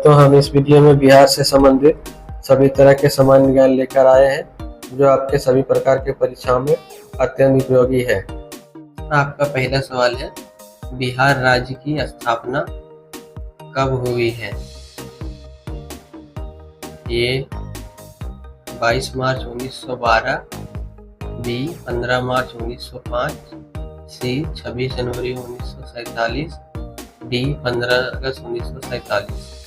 दोस्तों, हम इस वीडियो में बिहार से संबंधित सभी तरह के सामान्य ज्ञान लेकर आए हैं जो आपके सभी प्रकार के परीक्षाओं में अत्यंत उपयोगी है। आपका पहला सवाल है, बिहार राज्य की स्थापना कब हुई है? ए 22 मार्च 1912, बी 15 मार्च 1905, सी 26 जनवरी 1947, डी 15 अगस्त 1947।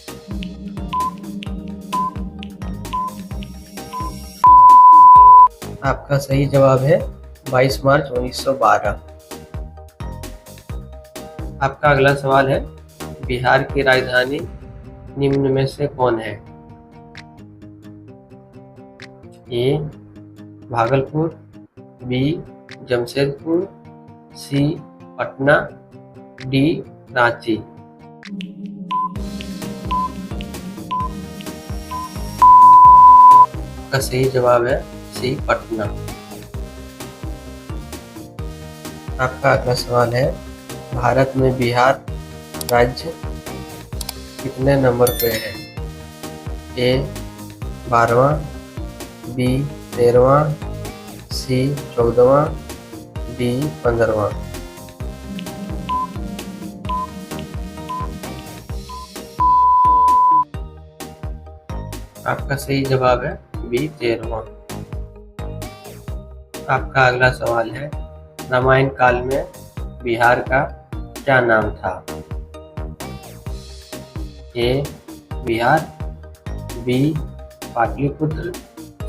आपका सही जवाब है 22 मार्च 1912। आपका अगला सवाल है, बिहार की राजधानी निम्न में से कौन है? ए भागलपुर, बी जमशेदपुर, सी पटना, डी रांची। का सही जवाब है सी पटना। आपका अगला सवाल है, भारत में बिहार राज्य कितने नंबर पे है? ए 12वां, बी 13वां, सी 14वां, डी 15वां। आपका सही जवाब है बी 13वां। आपका अगला सवाल है, रामायण काल में बिहार का क्या नाम था? ए बिहार, बी पाटलिपुत्र,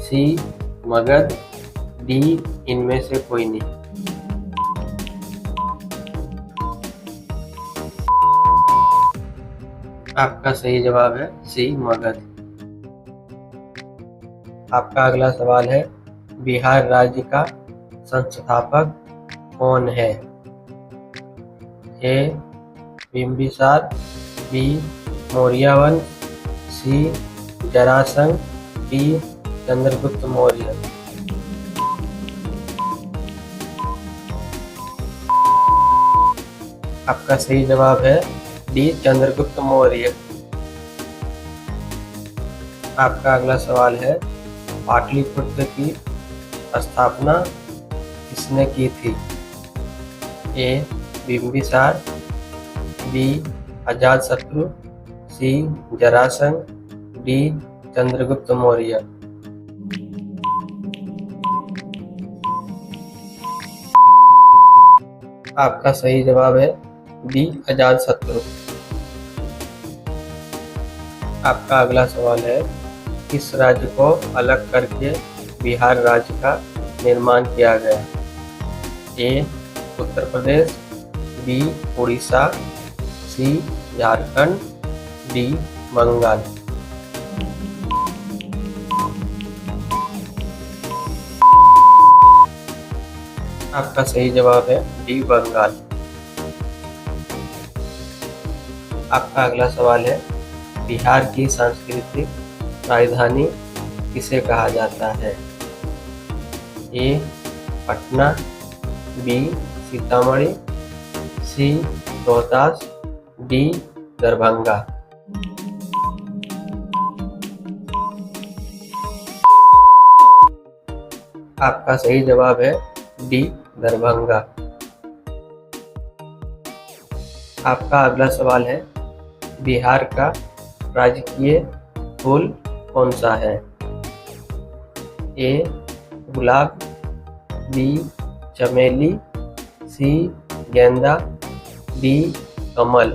सी मगध, डी इनमें से कोई नहीं। आपका सही जवाब है सी मगध। आपका अगला सवाल है, बिहार राज्य का संस्थापक कौन है? ए बिम्बिसार, बी मौर्य वंश, सी जरासंध, डी चंद्रगुप्त मौर्य। आपका सही जवाब है डी चंद्रगुप्त मौर्य। आपका अगला सवाल है, पाटलिपुत्र की स्थापना किसने की थी? ए बिम्बिसार, बी अजातशत्रु, सी जरासंध, डी चंद्रगुप्त मौर्य। आपका सही जवाब है बी अजातशत्रु। आपका अगला सवाल है, किस राज्य को अलग करके बिहार राज्य का निर्माण किया गया? ए उत्तर प्रदेश, बी उड़ीसा, सी झारखंड, डी बंगाल। आपका सही जवाब है डी बंगाल। आपका अगला सवाल है, बिहार की सांस्कृतिक राजधानी किसे कहा जाता है? ए पटना, बी सीतामढ़ी, सी रोहतास, डी दरभंगा। आपका सही जवाब है डी दरभंगा। आपका अगला सवाल है, बिहार का राजकीय फूल कौन सा है? ए गुलाब, बी चमेली, सी गेंदा, डी कमल।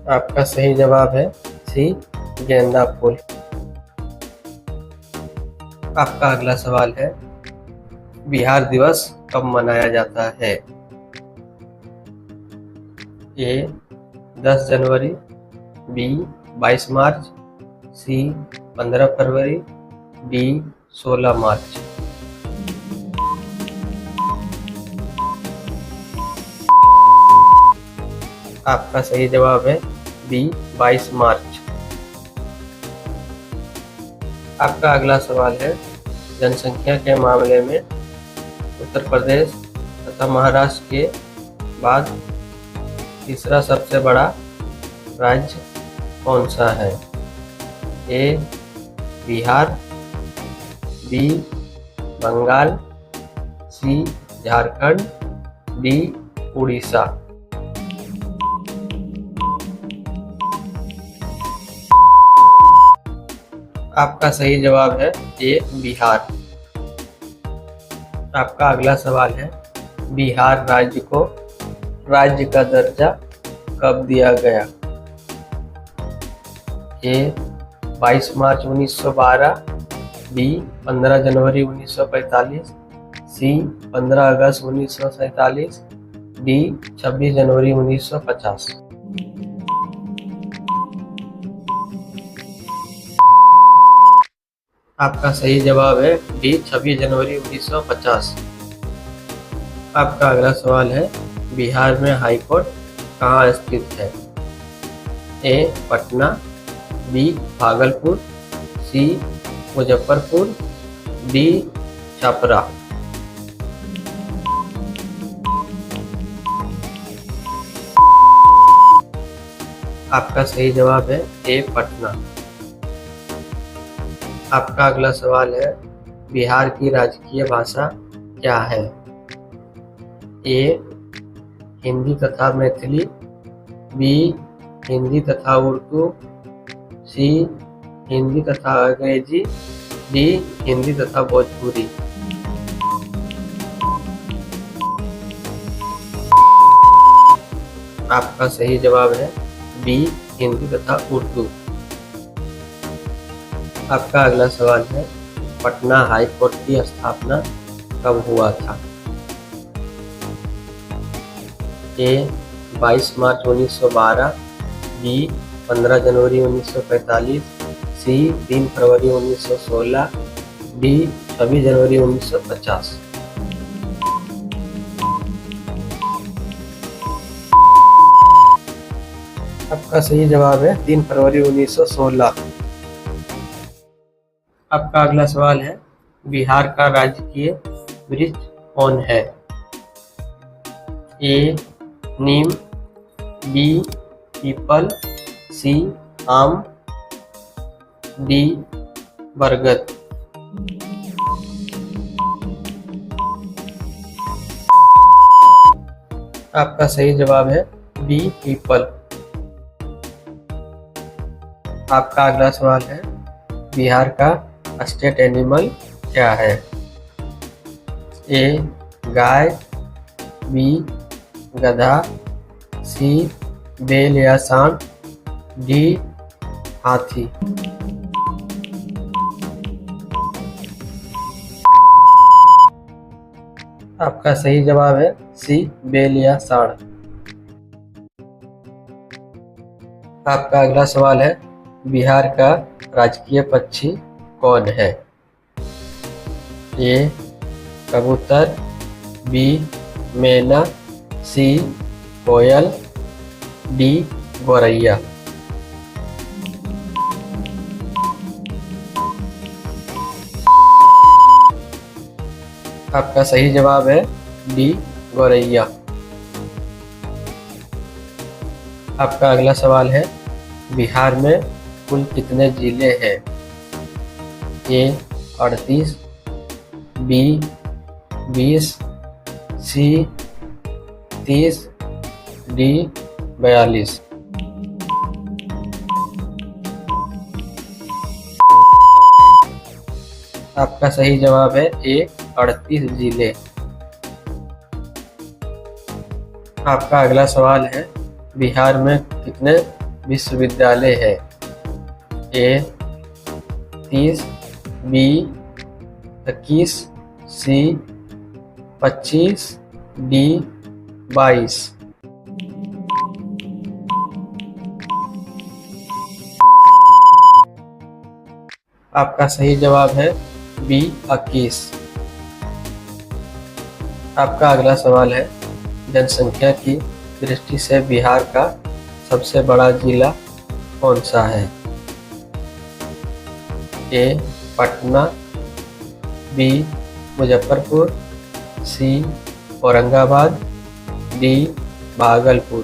आपका सही जवाब है सी गेंदा फूल। आपका अगला सवाल है, बिहार दिवस कब मनाया जाता है? ए 10 जनवरी, बी 22 मार्च, सी 15 फरवरी, डी 16 मार्च। आपका सही जवाब है बी 22 मार्च। आपका अगला सवाल है, जनसंख्या के मामले में उत्तर प्रदेश तथा महाराष्ट्र के बाद तीसरा सबसे बड़ा राज्य कौन सा है? ए बिहार, बी बंगाल, सी झारखंड, डी उड़ीसा। आपका सही जवाब है ए बिहार। आपका अगला सवाल है, बिहार राज्य को राज्य का दर्जा कब दिया गया? ए 22 मार्च 1912, बी 15 जनवरी 1945, सी 15 अगस्त 1947, डी 26 जनवरी 1950। आपका सही जवाब है डी 26 जनवरी 1950। आपका अगला सवाल है, बिहार में हाई कोर्ट कहाँ स्थित है? ए पटना, बी भागलपुर, सी मुजफ्फरपुर, डी छपरा। आपका सही जवाब है ए पटना। आपका अगला सवाल है, बिहार की राजकीय भाषा क्या है? ए हिंदी तथा मैथिली, बी हिंदी तथा उर्दू, सी हिंदी तथा अंग्रेजी, डी हिंदी तथा भोजपुरी। आपका सही जवाब है बी हिंदी तथा उर्दू। आपका अगला सवाल है, पटना हाई कोर्ट की स्थापना कब हुआ था? ए 22 मार्च 1912, बी 15 जनवरी 1945, सी 3 फरवरी 1916, डी 26 जनवरी 1950। आपका सही जवाब है 3 फरवरी 1916। आपका अगला सवाल है, बिहार का राजकीय वृक्ष कौन है? ए नीम, बी पीपल, सी आम, डी बरगद। आपका सही जवाब है बी पीपल। आपका अगला सवाल है, बिहार का स्टेट एनिमल क्या है? ए गाय, बी गधा, सी बैल या सांड, डी हाथी। आपका सही जवाब है सी बैल या सांड। आपका अगला सवाल है, बिहार का राजकीय पक्षी कौन है? ए कबूतर, बी मैना, सी कोयल, डी गौरैया। आपका सही जवाब है डी गौरैया। आपका अगला सवाल है, बिहार में कुल कितने जिले हैं? ए 38, बी 20, सी 30, डी 42। आपका सही जवाब है ए 38 जिले। आपका अगला सवाल है, बिहार में कितने विश्वविद्यालय हैं? ए 30, बी 21, सी 25, डी 22। आपका सही जवाब है बी 21। आपका अगला सवाल है, जनसंख्या की दृष्टि से बिहार का सबसे बड़ा जिला कौन सा है? ए पटना, बी मुजफ्फरपुर, सी औरंगाबाद, डी भागलपुर।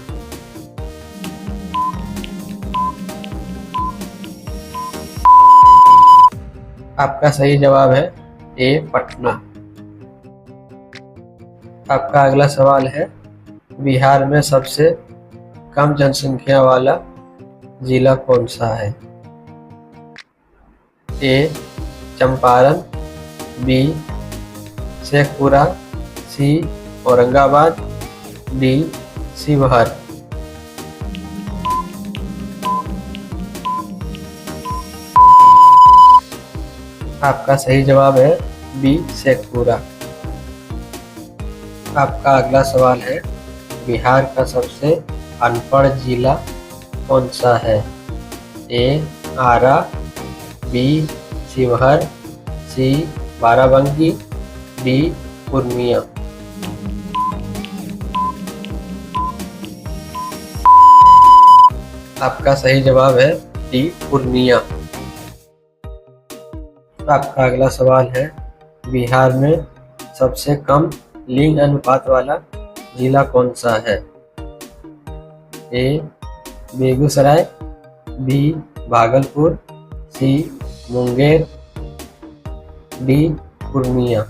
आपका सही जवाब है ए पटना। आपका अगला सवाल है, बिहार में सबसे कम जनसंख्या वाला जिला कौन सा है? ए चंपारण, बी शेखपुरा, सी औरंगाबाद, डी शिवहर। आपका सही जवाब है बी शेखपुरा। आपका अगला सवाल है, बिहार का सबसे अनपढ़ जिला कौन सा है? ए आरा, बी शिवहर, सी बाराबंकी, डी पूर्णिया। आपका सही जवाब है डी पूर्णिया। आपका अगला सवाल है, बिहार में सबसे कम लिंग अनुपात वाला जिला कौन सा है? ए बेगूसराय, बी भागलपुर, सी मुंगेर, डी पूर्णिया।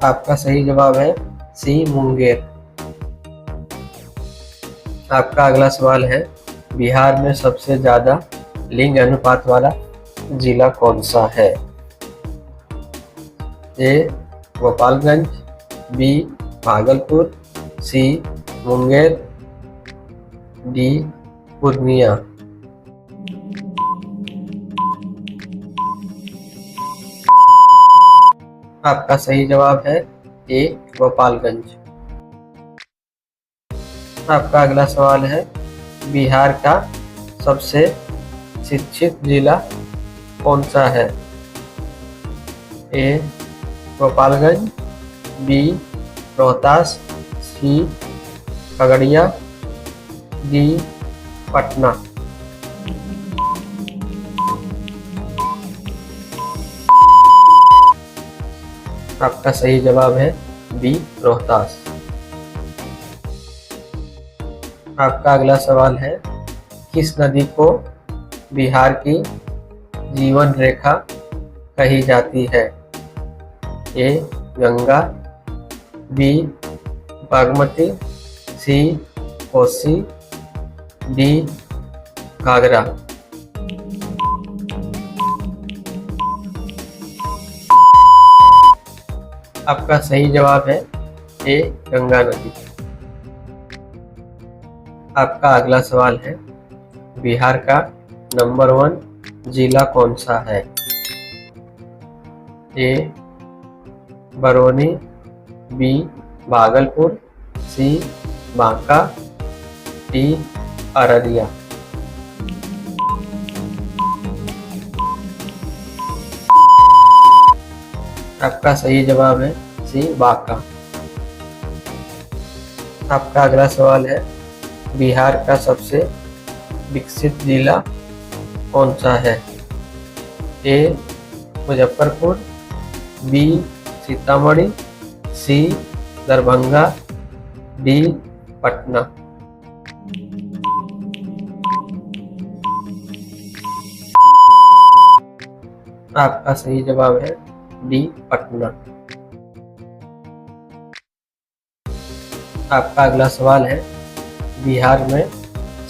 आपका सही जवाब है सी मुंगेर। आपका अगला सवाल है, बिहार में सबसे ज्यादा लिंग अनुपात वाला जिला कौन सा है? ए गोपालगंज, बी भागलपुर, सी मुंगेर, डी पूर्णिया। आपका सही जवाब है ए गोपालगंज। आपका अगला सवाल है, बिहार का सबसे शिक्षित जिला कौन सा है? ए गोपालगंज, बी रोहतास, सी खगड़िया, डी पटना। आपका सही जवाब है बी रोहतास। आपका अगला सवाल है, किस नदी को बिहार की जीवन रेखा कही जाती है? ए गंगा, बी बागमती, सी कोसी, डी घाघरा। आपका सही जवाब है ए गंगा नदी। आपका अगला सवाल है, बिहार का नंबर 1 जिला कौन सा है? ए बरौनी, बी भागलपुर, सी बांका, डी अररिया। आपका सही जवाब है सी बांका। आपका अगला सवाल है, बिहार का सबसे विकसित जिला कौन सा है? ए मुजफ्फरपुर, बी सीतामढ़ी, सी दरभंगा, डी पटना। आपका सही जवाब है डी पटना। आपका अगला सवाल है, बिहार में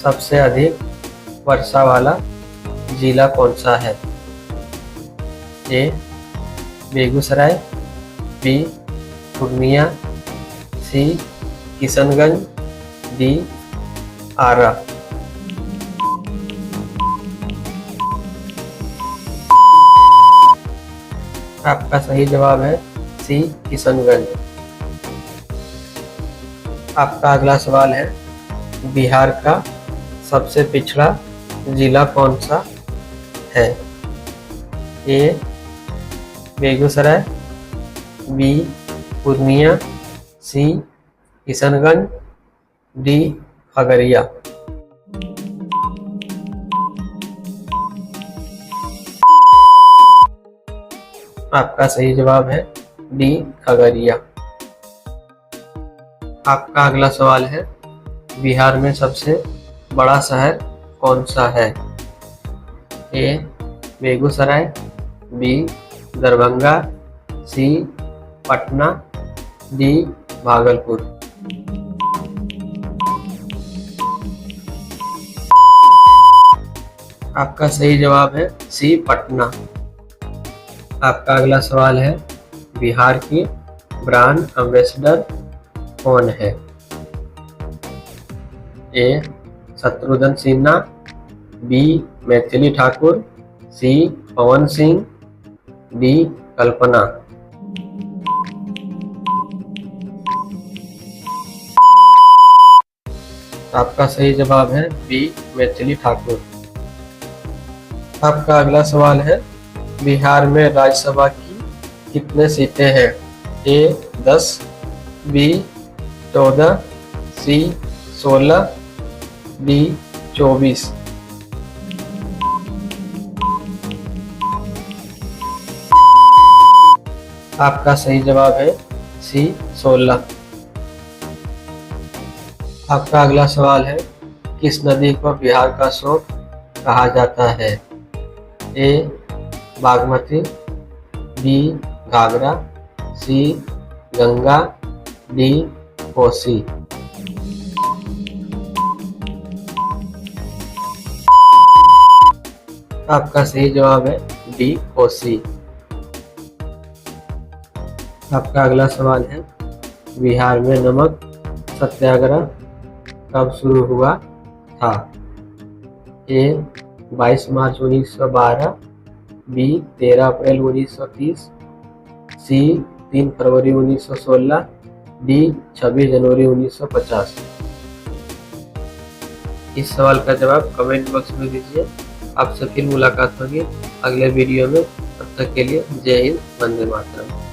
सबसे अधिक वर्षा वाला जिला कौन सा है? ए बेगूसराय, बी पूर्णिया, सी किशनगंज, डी आरा। आपका सही जवाब है सी किशनगंज। आपका अगला सवाल है, बिहार का सबसे पिछड़ा जिला कौन सा है? ए बेगूसराय, बी पूर्णिया, सी किशनगंज, डी खगड़िया। आपका सही जवाब है डी खगड़िया। आपका अगला सवाल है, बिहार में सबसे बड़ा शहर कौन सा है? ए बेगूसराय, बी दरभंगा, सी पटना, डी भागलपुर। आपका सही जवाब है सी पटना। आपका अगला सवाल है, बिहार की ब्रांड एम्बेसडर कौन है? ए शत्रुघ्न सिन्हा, बी मैथिली ठाकुर, सी पवन सिंह, डी कल्पना। आपका सही जवाब है बी मैथिली ठाकुर। आपका अगला सवाल है, बिहार में राज्यसभा की कितने सीटें हैं? ए 10, बी 14, सी 16, डी 24। आपका सही जवाब है सी 16। आपका अगला सवाल है, किस नदी को बिहार का शोक कहा जाता है? ए बागमती, बी घाघरा, सी गंगा, डी कोसी। आपका सही जवाब है डी कोसी। आपका अगला सवाल है, बिहार में नमक सत्याग्रह कब शुरू हुआ था? ए 22 मार्च 1912, बी 13 अप्रैल 1930, सी 3 फरवरी 1916, डी 26 जनवरी 1950। इस सवाल का जवाब कमेंट बॉक्स में दीजिए। आपसे फिर मुलाकात होगी अगले वीडियो में। तब तक के लिए जय हिंद, वंदे मातरम।